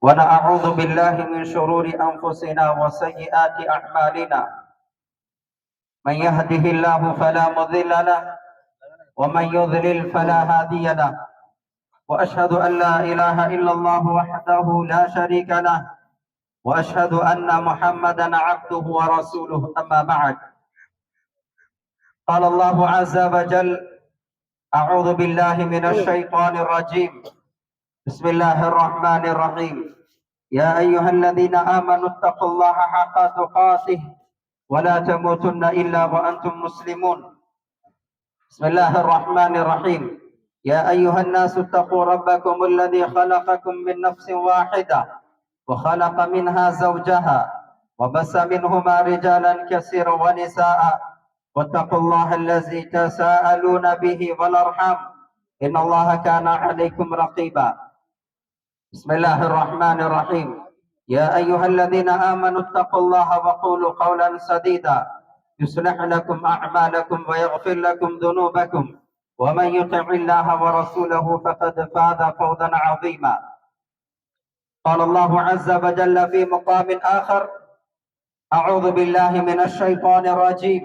ونعوذ بالله من شرور أنفسنا وسيئات أعمالنا. من يهده الله فلا مضل له ومن يضلل فلا هادي له. وأشهد أن لا إله إلا الله وحده لا شريك له وأشهد أن محمدا عبده ورسوله. أما بعد، قال الله عز وجل: أعوذ بالله من الشيطان الرجيم. بسم الله الرحمن الرحيم. يا أيها الذين آمنوا اتقوا الله حق تقاته ولا تموتن إلا وأنتم مسلمون. بسم الله الرحمن الرحيم. يا أيها الناس اتقوا ربكم الذي خلقكم من نفس واحدة وخلق منها زوجها وبث منهما رجالا كثيرا ونساء واتقوا الله الذي تساءلون به والأرحام إن الله كان عليكم رقيبا. بسم الله الرحمن الرحيم. يا أيها الذين آمنوا اتقوا الله وقولوا قولا سديدا يصلح لكم أعمالكم ويغفر لكم ذنوبكم ومن يطع الله ورسوله فقد فاز فوزا عظيما. قال الله عز وجل في مقام آخر: أعوذ بالله من الشيطان الرجيم.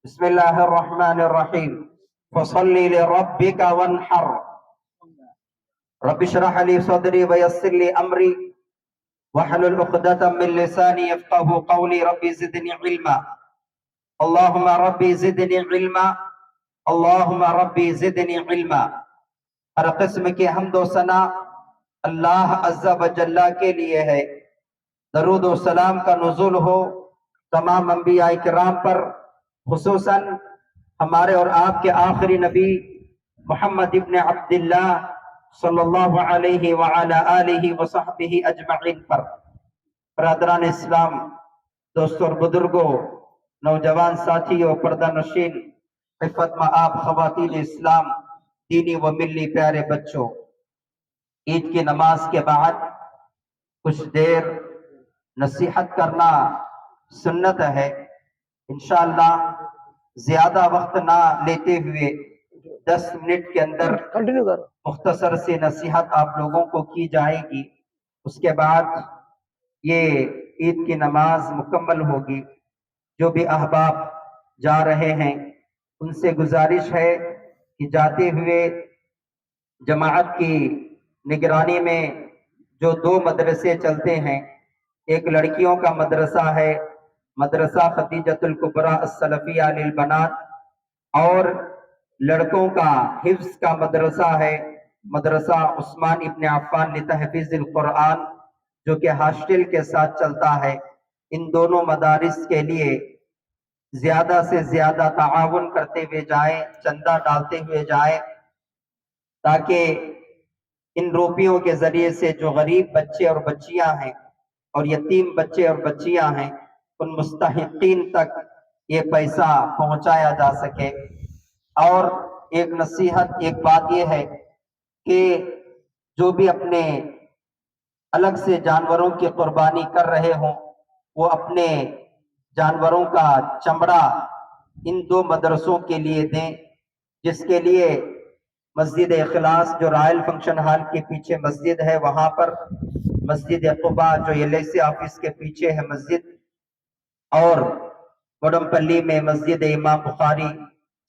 بسم الله الرحمن الرحيم. فصل لربك وانحر. رب اشرح لي صدري ويسر لي أمري واحلل عقدة من لساني يفقهوا قولي. ربي زدني علما. اللهم ربي زدنی علما. اللهم ربی زدنی علما. ہر قسم کی حمد و ثنا اللہ عز و جل کے لیے ہے. درود و سلام کا نزول ہو تمام انبیاء کرام پر، خصوصاً ہمارے اور آپ کے آخری نبی محمد ابن عبداللہ صلی اللہ علیہ وعلی آلہ وصحبہ اجمعین پر. برادران اسلام، دوستوں اور بزرگوں، نوجوان ساتھیوں، پردہ نشین، عفت مآب خواتین اسلام، دینی و ملی پیارے بچوں، عید کی نماز کے بعد کچھ دیر نصیحت کرنا سنت ہے. انشاءاللہ زیادہ وقت نہ لیتے ہوئے 10 منٹ کے اندر مختصر سی نصیحت آپ لوگوں کو کی جائے گی. اس کے بعد یہ عید کی نماز مکمل ہوگی. جو بھی احباب جا رہے ہیں ان سے گزارش ہے کہ جاتے ہوئے جماعت کی نگرانی میں جو 2 مدرسے چلتے ہیں، ایک لڑکیوں کا مدرسہ ہے، مدرسہ خدیجۃ الکبریٰ السلفیہ للبنات، اور لڑکوں کا حفظ کا مدرسہ ہے، مدرسہ عثمان ابن عفان لتحفیظ القرآن، جو کہ ہاسٹل کے ساتھ چلتا ہے. ان دونوں مدارس کے لیے زیادہ سے زیادہ تعاون کرتے ہوئے جائیں، چندہ ڈالتے ہوئے جائیں، تاکہ ان روپیوں کے ذریعے سے جو غریب بچے اور بچیاں ہیں اور یتیم بچے اور بچیاں ہیں ان مستحقین تک یہ پیسہ پہنچایا جا سکے. اور ایک نصیحت، ایک بات یہ ہے کہ جو بھی اپنے الگ سے جانوروں کی قربانی کر رہے ہوں وہ اپنے جانوروں کا چمڑا ان 2 مدرسوں کے لیے دیں، جس کے لیے مسجد اخلاص جو رائل فنکشن ہال کے پیچھے مسجد ہے وہاں پر، مسجد قباء جو LIC آفس کے پیچھے ہے مسجد، اور وڈمپلی میں مسجد امام بخاری،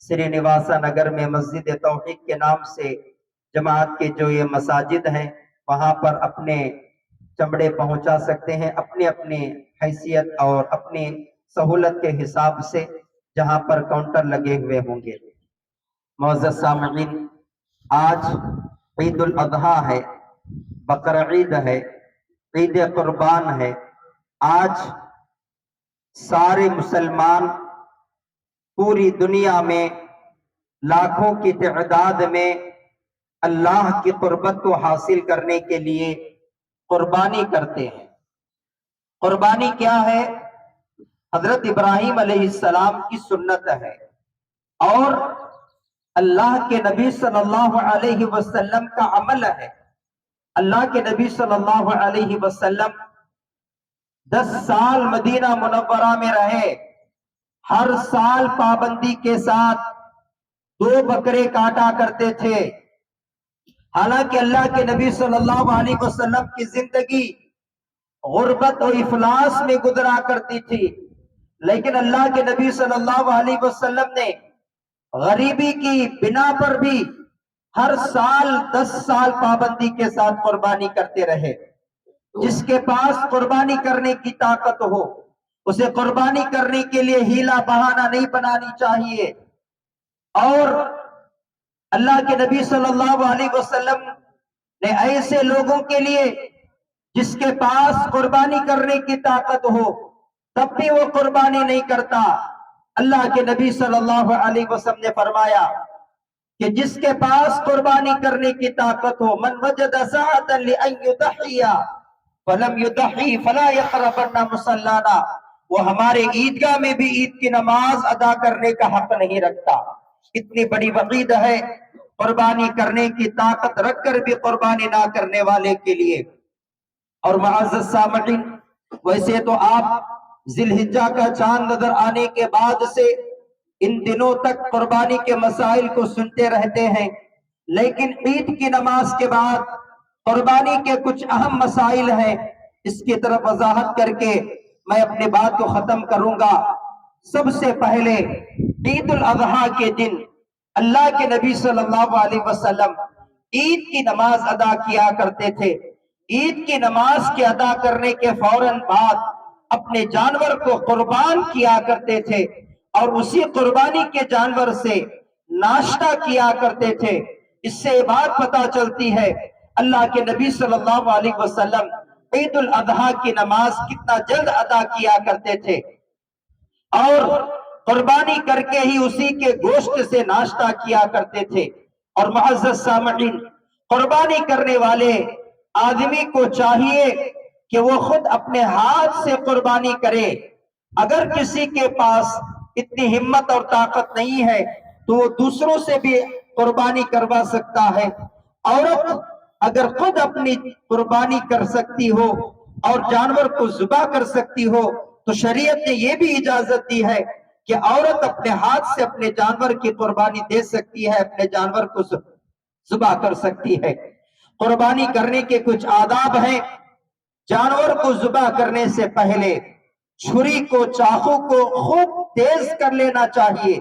سری نواسا نگر میں مسجد توحید کے نام سے جماعت کے جو یہ مساجد ہیں وہاں پر اپنے چمڑے پہنچا سکتے ہیں، اپنی اپنی حیثیت اور اپنی سہولت کے حساب سے جہاں پر کاؤنٹر لگے ہوئے ہوں گے. معزز سامعین، آج عید الاضحیٰ ہے، بقرعید ہے، عید قربان ہے. آج سارے مسلمان پوری دنیا میں لاکھوں کی تعداد میں اللہ کی قربت کو حاصل کرنے کے لیے قربانی کرتے ہیں. قربانی کیا ہے؟ حضرت ابراہیم علیہ السلام کی سنت ہے اور اللہ کے نبی صلی اللہ علیہ وسلم کا عمل ہے. اللہ کے نبی صلی اللہ علیہ وسلم 10 سال مدینہ منورہ میں رہے. ہر سال پابندی کے ساتھ 2 بکرے کاٹا کرتے تھے. حالانکہ اللہ کے نبی صلی اللہ علیہ وسلم کی زندگی غربت و افلاس میں گزرا کرتی تھی، لیکن اللہ کے نبی صلی اللہ علیہ وسلم نے غریبی کی بنا پر بھی ہر سال 10 سال پابندی کے ساتھ قربانی کرتے رہے۔ جس کے پاس قربانی کرنے کی طاقت ہو اسے قربانی کرنے کے لیے ہیلا بہانہ نہیں بنانی چاہیے۔ اور اللہ کے نبی صلی اللہ علیہ وسلم نے ایسے لوگوں کے لیے جس کے پاس قربانی کرنے کی طاقت ہو تب بھی وہ قربانی نہیں کرتا، اللہ کے نبی صلی اللہ علیہ وسلم نے فرمایا کہ جس کے پاس قربانی کرنے کی طاقت ہو، من وجد ساعة لأن يضحي فلم يضحي فلا يقربن مصلانا، وہ ہمارے عیدگاہ میں بھی عید کی نماز ادا کرنے کا حق نہیں رکھتا۔ اتنی بڑی وعید ہے قربانی کرنے کی طاقت رکھ کر بھی قربانی نہ کرنے والے کے لیے۔ اور معزز سامعین، ویسے تو آپ ذی الحجہ کا چاند نظر آنے کے بعد سے ان دنوں تک قربانی کے مسائل کو سنتے رہتے ہیں، لیکن عید کی نماز کے بعد قربانی کے کچھ اہم مسائل ہیں، اس کی طرف وضاحت کر کے میں اپنی بات کو ختم کروں گا۔ سب سے پہلے عید الاضحیٰ کے دن اللہ کے نبی صلی اللہ علیہ وسلم عید کی نماز ادا کیا کرتے تھے۔ عید کی نماز کے ادا کرنے کے فوراً بعد اپنے جانور کو قربان کیا کرتے تھے اور اسی قربانی کے جانور سے ناشتہ کیا کرتے تھے۔ اس سے یہ بات پتہ چلتی ہے اللہ کے نبی صلی اللہ علیہ وسلم عید الاضحیٰ کی نماز کتنا جلد ادا کیا کرتے تھے اور قربانی کر کے ہی اسی کے گوشت سے ناشتہ کیا کرتے تھے۔ اور معزز سامعین، قربانی کرنے والے آدمی کو چاہیے کہ وہ خود اپنے ہاتھ سے قربانی کرے۔ اگر کسی کے پاس اتنی ہمت اور طاقت نہیں ہے تو وہ دوسروں سے بھی قربانی کروا سکتا ہے۔ عورت اگر خود اپنی قربانی کر سکتی ہو اور جانور کو ذبح کر سکتی ہو تو شریعت نے یہ بھی اجازت دی ہے کہ عورت اپنے ہاتھ سے اپنے جانور کی قربانی دے سکتی ہے، اپنے جانور کو ذبح کر سکتی ہے۔ قربانی کرنے کے کچھ آداب ہیں۔ جانور کو ذبح کرنے سے پہلے چھری کو، چاقو کو خوب تیز کر لینا چاہیے۔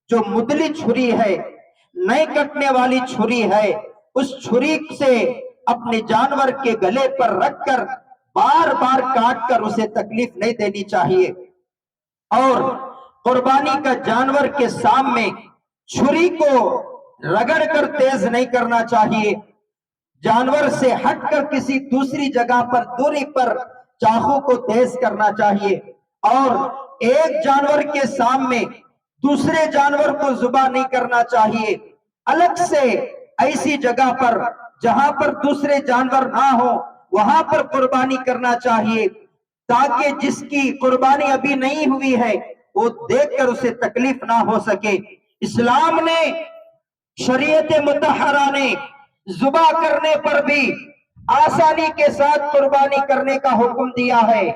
جو مدلی چھری ہے، نہیں کٹنے والی چھری ہے، اس چھری سے اپنے جانور کے گلے پر رکھ کر بار بار کاٹ کر اسے تکلیف نہیں دینی چاہیے۔ اور قربانی کا جانور کے سامنے چھری کو رگڑ کر تیز نہیں کرنا چاہیے۔ جانور سے ہٹ کر کسی دوسری جگہ پر، دوری پر چاقو کو تیز کرنا چاہیے۔ اور ایک جانور کے سامنے دوسرے جانور کو ذبح نہیں کرنا چاہیے۔ الگ سے ایسی جگہ پر جہاں پر دوسرے جانور نہ ہو وہاں پر قربانی کرنا چاہیے تاکہ جس کی قربانی ابھی نہیں ہوئی ہے وہ دیکھ کر اسے تکلیف نہ ہو سکے۔ اسلام نے، شریعت مطہرہ نے ذبح کرنے پر بھی آسانی کے ساتھ قربانی کرنے کا حکم دیا ہے۔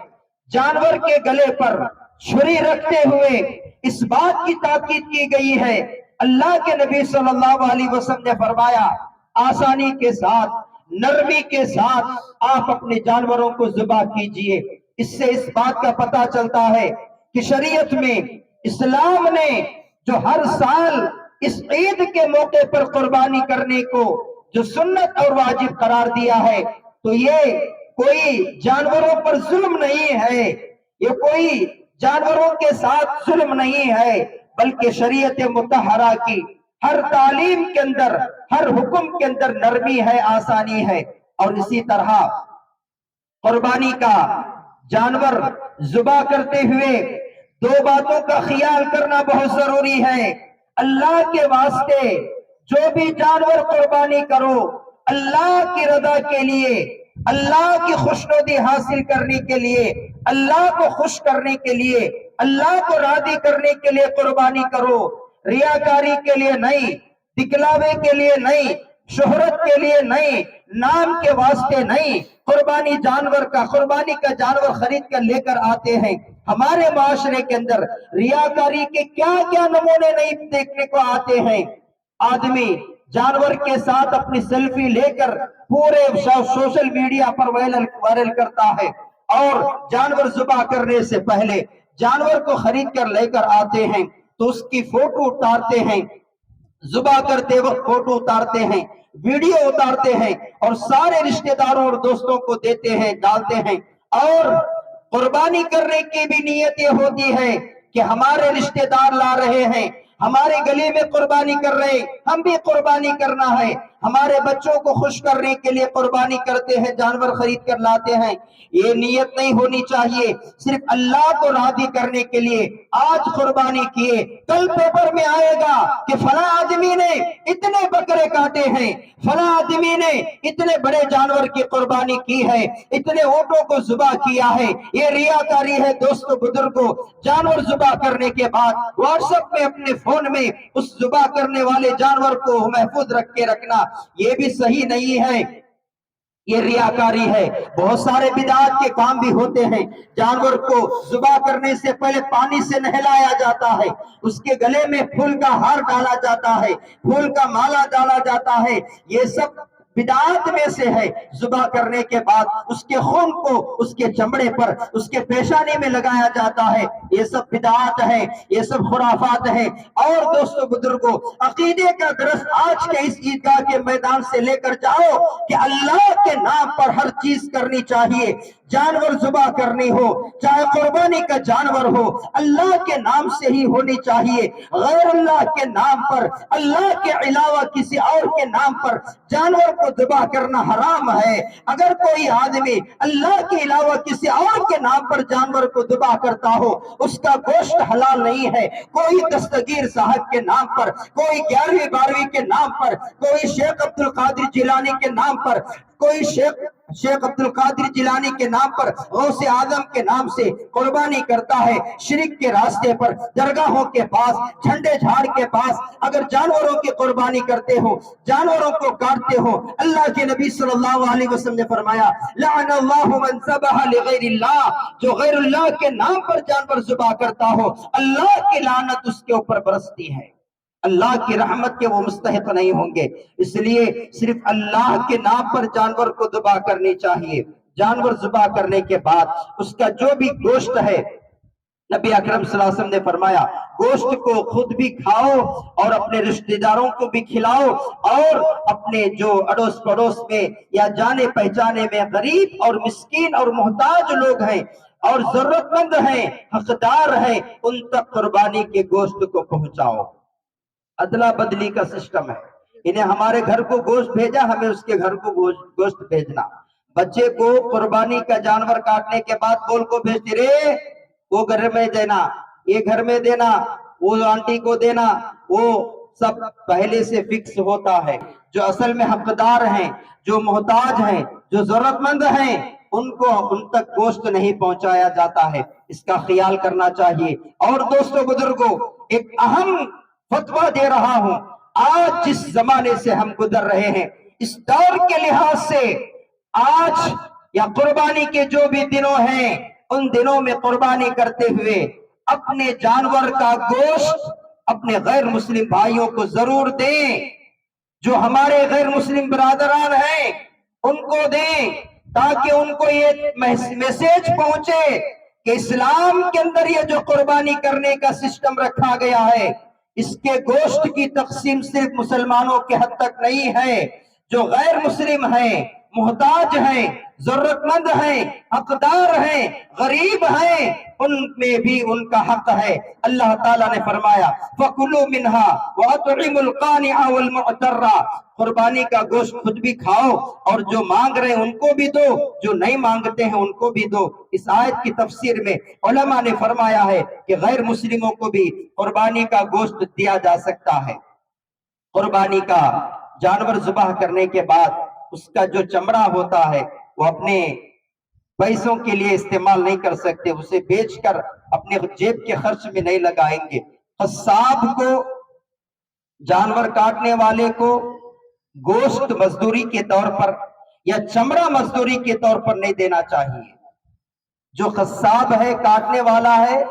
جانور کے گلے پر چھری رکھتے ہوئے اس بات کی تاکید کی گئی ہے، اللہ کے نبی صلی اللہ علیہ وسلم نے فرمایا آسانی کے ساتھ، نرمی کے ساتھ آپ اپنے جانوروں کو ذبح کیجئے۔ اس سے اس بات کا پتہ چلتا ہے کہ شریعت میں اسلام نے جو ہر سال اس عید کے موقع پر قربانی کرنے کو جو سنت اور واجب قرار دیا ہے تو یہ کوئی جانوروں پر ظلم نہیں ہے، یہ کوئی جانوروں کے ساتھ ظلم نہیں ہے، بلکہ شریعت مطہرہ کی ہر تعلیم کے اندر، ہر حکم کے اندر نرمی ہے، آسانی ہے۔ اور اسی طرح قربانی کا جانور ذبح کرتے ہوئے دو باتوں کا خیال کرنا بہت ضروری ہے۔ اللہ کے واسطے جو بھی جانور قربانی کرو اللہ کی رضا کے لیے، اللہ کی خوشنودی حاصل کرنے کے لیے، اللہ کو خوش کرنے کے لیے، اللہ کو راضی کرنے کے لیے قربانی کرو، ریاکاری کے لیے نہیں، دکھلاوے کے لیے نہیں، شہرت کے لیے نہیں، نام کے واسطے نہیں۔ قربانی کا جانور خرید کر لے کر آتے ہیں، ہمارے معاشرے کے اندر ریاکاری کے کیا کیا نمونے نہیں دیکھنے کو آتے ہیں۔ آدمی جانور کے ساتھ اپنی سیلفی لے کر پورے سوشل میڈیا پر وائرل کرتا ہے، اور جانور ذبح کرنے سے پہلے جانور کو خرید کر لے کر آتے ہیں تو اس کی فوٹو اتارتے ہیں، ذبح کرتے وقت فوٹو اتارتے ہیں، ویڈیو اتارتے ہیں، اور سارے رشتہ داروں اور دوستوں کو دیتے ہیں، ڈالتے ہیں۔ اور قربانی کرنے کی بھی نیت یہ ہوتی ہے کہ ہمارے رشتہ دار لا رہے ہیں، ہمارے گلی میں قربانی کر رہے، ہم بھی قربانی کرنا ہے، ہمارے بچوں کو خوش کرنے کے لیے قربانی کرتے ہیں، جانور خرید کر لاتے ہیں۔ یہ نیت نہیں ہونی چاہیے صرف اللہ کو راضی کرنے کے لیے آج قربانی کیے، کل پیپر میں آئے گا کہ فلاں آدمی نے اتنے بکرے کاٹے ہیں، فلاں آدمی نے اتنے بڑے جانور کی قربانی کی ہے، اتنے اونٹوں کو ذبح کیا ہے۔ یہ ریاکاری ہے دوستو بزرگوں۔ جانور ذبح کرنے کے بعد واٹس ایپ میں اپنے فون میں اس ذبح کرنے والے جانور کو محفوظ رکھ کے رکھنا، یہ بھی صحیح نہیں ہے، یہ ریاکاری ہے۔ بہت سارے بدعات کے کام بھی ہوتے ہیں۔ جانور کو ذبح کرنے سے پہلے پانی سے نہلایا جاتا ہے، اس کے گلے میں پھول کا ہار ڈالا جاتا ہے، پھول کا مالا ڈالا جاتا ہے، یہ سب بدعات میں سے ہے۔ ذبح کرنے کے بعد اس کے خون کو اس کے چمڑے پر، اس کے پیشانی میں لگایا جاتا ہے، یہ سب بدعات ہے، یہ سب خرافات ہے۔ اور دوستو بزرگوں، عقیدے کا درس آج کے اس عیدگاہ کے میدان سے لے کر جاؤ کہ اللہ کے نام پر ہر چیز کرنی چاہیے۔ جانور ذبح کرنی ہو، چاہے قربانی کا جانور ہو، اللہ کے نام سے ہی ہونی چاہیے۔ غیر اللہ کے نام پر، اللہ کے علاوہ کسی اور کے نام پر جانور کو ذبح کرنا حرام ہے۔ اگر کوئی آدمی اللہ کے علاوہ کسی اور کے نام پر جانور کو ذبح کرتا ہو، اس کا گوشت حلال نہیں ہے۔ کوئی دستگیر صاحب کے نام پر، کوئی 11ویں 12ویں کے نام پر، کوئی شیخ عبد القادر جیلانی کے نام پر، کوئی شیخ عبد القادر جیلانی کے نام پر، غوث اعظم کے نام سے قربانی کرتا ہے، شرک کے راستے پر، درگاہوں کے پاس، جھنڈے جھاڑ کے پاس اگر جانوروں کی قربانی کرتے ہو، جانوروں کو کاٹتے ہو، اللہ کے نبی صلی اللہ علیہ وسلم نے فرمایا لعن اللہ من ذبح لغیر اللہ، جو غیر اللہ کے نام پر جانور ذبح کرتا ہو، اللہ کی لعنت اس کے اوپر برستی ہے، اللہ کی رحمت کے وہ مستحق نہیں ہوں گے۔ اس لیے صرف اللہ کے نام پر جانور کو ذبح کرنی چاہیے۔ جانور ذبح کرنے کے بعد اس کا جو بھی گوشت ہے، نبی اکرم صلی اللہ علیہ وسلم نے فرمایا گوشت کو خود بھی کھاؤ اور اپنے رشتہ داروں کو بھی کھلاؤ، اور اپنے جو اڑوس پڑوس میں یا جانے پہچانے میں غریب اور مسکین اور محتاج لوگ ہیں اور ضرورت مند ہیں، حقدار ہیں، ان تک قربانی کے گوشت کو پہنچاؤ۔ ادلا بدلی کا سسٹم ہے، انہیں ہمارے گھر کو گوشت بھیجا، ہمیں اس کے گھر کو گوشت بھیجنا۔ بچے کو قربانی کا جانور کاٹنے کے بعد بول کو بھیجتے رے، وہ گھر میں دینا، یہ گھر میں دینا، وہ آنٹی کو دینا، وہ سب پہلے سے فکس ہوتا ہے۔ جو اصل میں حقدار ہیں، جو محتاج ہیں، جو ضرورت مند ہیں، ان کو ان تک گوشت نہیں پہنچایا جاتا ہے، اس کا خیال کرنا چاہیے۔ اور دوستو بزرگوں، ایک اہم فتویٰ دے رہا ہوں، آج جس زمانے سے ہم گزر رہے ہیں، اس دور کے لحاظ سے آج یا قربانی کے جو بھی دنوں ہیں، ان دنوں میں قربانی کرتے ہوئے اپنے جانور کا گوشت اپنے غیر مسلم بھائیوں کو ضرور دیں، جو ہمارے غیر مسلم برادران ہیں ان کو دیں، تاکہ ان کو یہ میسیج پہنچے کہ اسلام کے اندر یہ جو قربانی کرنے کا سسٹم رکھا گیا ہے، اس کے گوشت کی تقسیم صرف مسلمانوں کے حد تک نہیں ہے، جو غیر مسلم ہیں، محتاج ہیں، ضرورت مند ہیں، حقدار ہیں، غریب ہیں، ان میں بھی ان کا حق ہے۔ اللہ تعالیٰ نے فرمایا فَكُلُوا مِنْهَا وَأَطْعِمُوا الْقَانِعَ وَالْمُعْتَرَّ، قربانی کا گوشت خود بھی کھاؤ اور جو مانگ رہے ہیں ان کو بھی دو، جو نہیں مانگتے ہیں ان کو بھی دو۔ اس آیت کی تفسیر میں علماء نے فرمایا ہے کہ غیر مسلموں کو بھی قربانی کا گوشت دیا جا سکتا ہے۔ قربانی کا جانور ذبح کرنے کے بعد اس کا جو چمڑا ہوتا ہے وہ اپنے پیسوں کے لیے استعمال نہیں کر سکتے، اسے بیچ کر اپنے جیب کے خرچ میں نہیں لگائیں گے۔ قصاب کو، جانور کاٹنے والے کو گوشت مزدوری کے طور پر یا چمڑا مزدوری کے طور پر نہیں دینا چاہیے۔ جو قصاب ہے، کاٹنے والا ہے،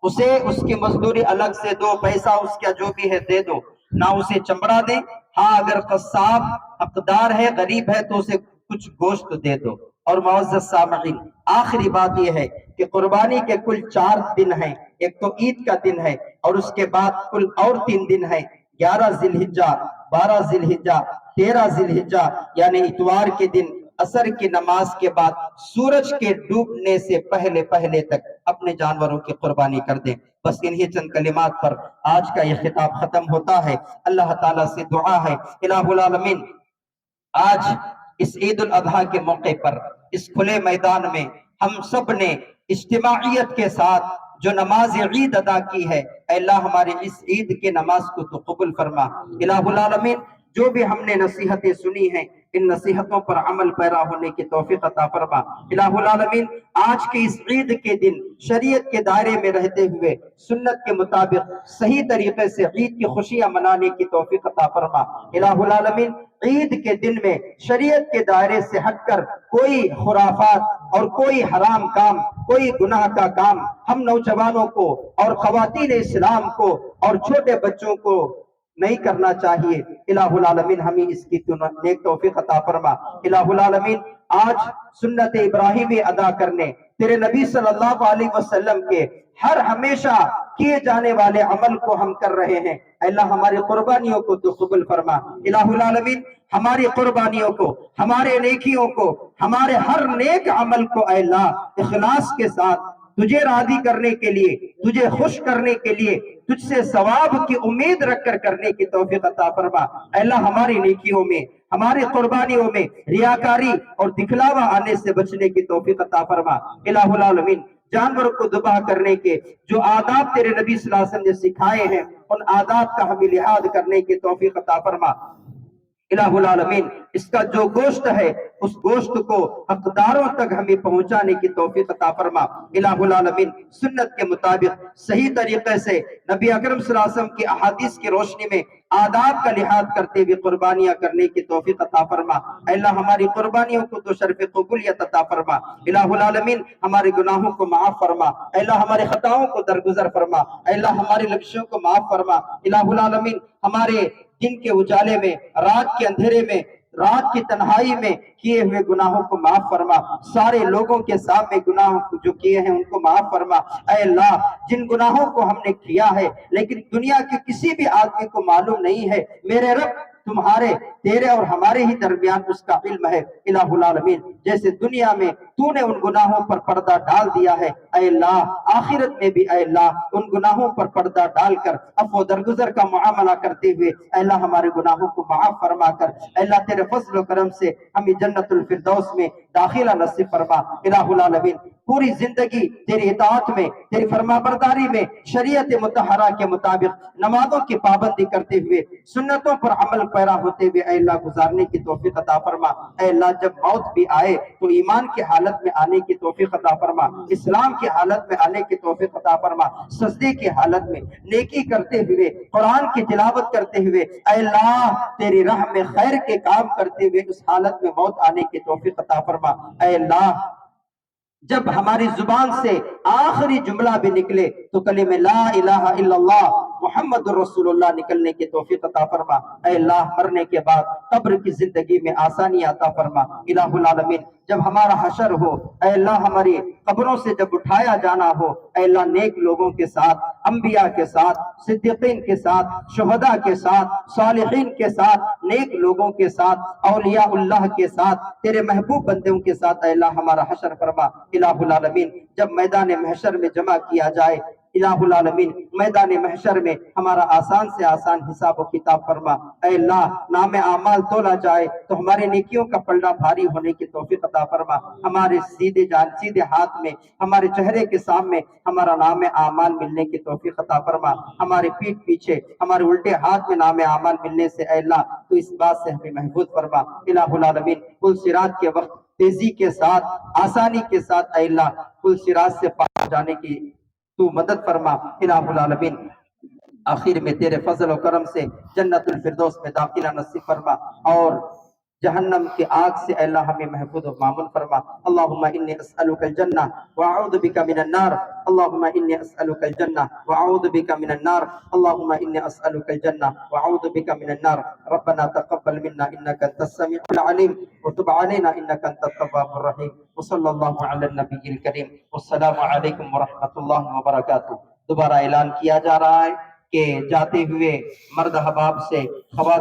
اسے اس کی مزدوری الگ سے دو، پیسہ اس کا جو بھی ہے دے دو، نہ اسے چمڑا دیں ہاں اگر قصاب حقدار ہے، غریب ہے، تو اسے کچھ گوشت دے دو۔ اور معزز سامعین، آخری بات یہ ہے کہ قربانی کے کل 4 دن ہیں۔ ایک تو عید کا دن ہے، اور اس کے بعد کل اور 3 دن ہیں، 11 ذی الحجہ، 12 ذی الحجہ، 13 ذی الحجہ، یعنی اتوار کے دن عصر کی نماز کے بعد سورج کے ڈوبنے سے پہلے پہلے تک اپنے جانوروں کی قربانی کر دیں۔ بس انہی چند کلمات پر آج کا یہ خطاب ختم ہوتا ہے۔ اللہ تعالیٰ سے دعا ہے، الہ العالمین آج اس عید الاضحیٰ کے موقع پر اس کھلے میدان میں ہم سب نے اجتماعیت کے ساتھ جو نماز عید ادا کی ہے، اے اللہ ہماری اس عید کے نماز کو تو قبول فرما۔ الہ العالمین جو بھی ہم نے نصیحتیں سنی ہیں، ان نصیحتوں پر عمل پیرا ہونے کی توفیق عطا فرما۔ الہ العالمین آج کی اس عید کے دن شریعت کے دائرے میں رہتے ہوئے سنت کے مطابق صحیح طریقے سے عید کی خوشیاں منانے کی توفیق عطا فرما۔ الہ العالمین عید کے دن میں شریعت کے دائرے سے ہٹ کر کوئی خرافات اور کوئی حرام کام، کوئی گناہ کا کام ہم نوجوانوں کو اور خواتین اسلام کو اور چھوٹے بچوں کو نہیں کرنا چاہیے۔ الہ العالمین ہمیں اس کی نیک توفیق عطا فرما۔ الہ العالمین آج سنت ابراہیمی ادا کرنے، تیرے نبی صلی اللہ علیہ وسلم کے ہر ہمیشہ کیے جانے والے عمل کو ہم کر رہے ہیں۔ اے اللہ ہماری قربانیوں کو تو قبول فرما۔ الہ العالمین ہماری قربانیوں کو، ہمارے نیکیوں کو، ہمارے ہر نیک عمل کو اے اللہ اخلاص کے ساتھ تجھے راضی کرنے کے لیے، تجھے خوش کرنے کے لیے، تجھ سے ثواب کی امید رکھ کر کرنے کی توفیق عطا فرما۔ اے اللہ ہماری نیکیوں میں، ہماری قربانیوں میں ریاکاری اور دکھلاوا آنے سے بچنے کی توفیق عطا فرما۔ الہ العالمین جانور کو ذبح کرنے کے جو آداب تیرے نبی صلی اللہ علیہ وسلم نے سکھائے ہیں، ان آداب کا ہمیں لحاظ کرنے کی توفیق عطا فرما۔ الہ العالمین اس کا جو گوشت ہے اس گوشت کو حقداروں تک ہمیں پہنچانے کی توفیق عطا فرما۔ الہ العالمین سنت کے مطابق صحیح طریقے سے نبی اکرم صلی اللہ علیہ وسلم کی احادیث کی روشنی میں آداب کا لحاظ کرتے ہوئے قربانیاں کرنے کی توفیق عطا فرما۔ اے اللہ ہماری قربانیوں کو تو شرف قبولیت عطا فرما۔ الہ العالمین ہمارے گناہوں کو معاف فرما۔ اے اللہ ہمارے خطاؤں کو درگزر فرما۔ اے اللہ ہماری لفظوں کو معاف فرما۔ الہ العالمین ہمارے دن کے اجالے میں، رات کے اندھیرے میں، رات کی تنہائی میں کیے ہوئے گناہوں کو معاف فرما۔ سارے لوگوں کے سامنے گناہوں جو کیے ہیں ان کو معاف فرما۔ اے اللہ جن گناہوں کو ہم نے کیا ہے لیکن دنیا کے کسی بھی آدمی کو معلوم نہیں ہے، میرے رب تمہارے، تیرے اور ہمارے ہی درمیان اس کا علم ہے۔ الہ العالمین جیسے دنیا میں تو نے ان گناہوں پر پردہ ڈال دیا ہے، اے اللہ آخرت میں بھی اے اللہ ان گناہوں پر پردہ ڈال کر عفو درگزر کا معاملہ کرتے ہوئے اے اللہ ہمارے گناہوں کو معاف فرما کر اے اللہ تیرے فضل و کرم سے ہمیں جنت الفردوس میں داخلہ نصیب فرما۔ الہ العالمین پوری زندگی تیری اطاعت میں، تیری فرما برداری میں، شریعت مطہرہ کے مطابق نمازوں کی پابندی کرتے ہوئے سنتوں پر عمل پیرا ہوتے ہوئے اے اللہ گزارنے کی توفیق عطا فرما۔ اے اللہ جب موت بھی آئے تو ایمان کی حالت میں آنے کی توفیق عطا فرما، اسلام کی حالت میں آنے کی توفیق عطا فرما، سجدے کی حالت میں نیکی کرتے ہوئے، قرآن کی تلاوت کرتے ہوئے اے اللہ تیری راہ میں خیر کے کام کرتے ہوئے اس حالت میں موت آنے کی توفیق عطا فرما۔ اے اللہ جب ہماری زبان سے آخری جملہ بھی نکلے تو کلمہ لا الہ الا اللہ محمد رسول اللہ نکلنے کی توفیق عطا فرما۔ اے اللہ مرنے کے بعد قبر کی زندگی میں آسانی عطا فرما۔ الہ العالمین جب ہمارا حشر ہو اے اللہ ہماری قبروں سے جب اٹھایا جانا ہو اے اللہ نیک لوگوں کے ساتھ، انبیاء کے ساتھ، صدیقین کے ساتھ، شہداء کے ساتھ، صالحین کے ساتھ، نیک لوگوں کے ساتھ، اولیاء اللہ کے ساتھ، تیرے محبوب بندوں کے ساتھ اے اللہ ہمارا حشر فرما۔ الہ العالمین جب میدان محشر میں جمع کیا جائے الہ العالمین میدان محشر میں ہمارا آسان سے آسان حساب و کتاب فرما۔ اے اللہ نام اعمال تولا جائے تو ہمارے نیکیوں کا پلڑا بھاری ہونے کی توفیق عطا فرما۔ ہمارے سیدھے ہاتھ میں، ہمارے چہرے کے سامنے ہمارا نام اعمال ملنے کی توفیق عطا فرما۔ ہمارے پیٹھ پیچھے، ہمارے الٹے ہاتھ میں نام اعمال ملنے سے اے اللہ تو اس بات سے ہمیں محفوظ فرما۔ الہ العالمین پل صراط کے وقت تیزی کے ساتھ، آسانی کے ساتھ اے اللہ پل صراط سے پار جانے کی تو مدد فرما۔ الہ العالمین آخر میں تیرے فضل و کرم سے جنت الفردوس میں داخلہ نصیب فرما اور جہنم کی آگ سے اے اللہ ہمیں محفوظ و معمون فرما. اللہم انی اسألک الجنہ واعوذ بک من النار. اللہم انی اسألک الجنہ واعوذ بک من النار. اللہم انی اسألک الجنہ واعوذ بک من النار. ربنا تقبل منا انک انت السمیع العلیم وتب علینا انک انت التواب الرحیم. وصلی اللہ علی النبی الکریم. والسلام علیکم ورحمۃ اللہ وبرکاتہ. دوبارہ اعلان کیا جا رہا ہے کہ جاتے ہوئے مرد احباب سے خواتین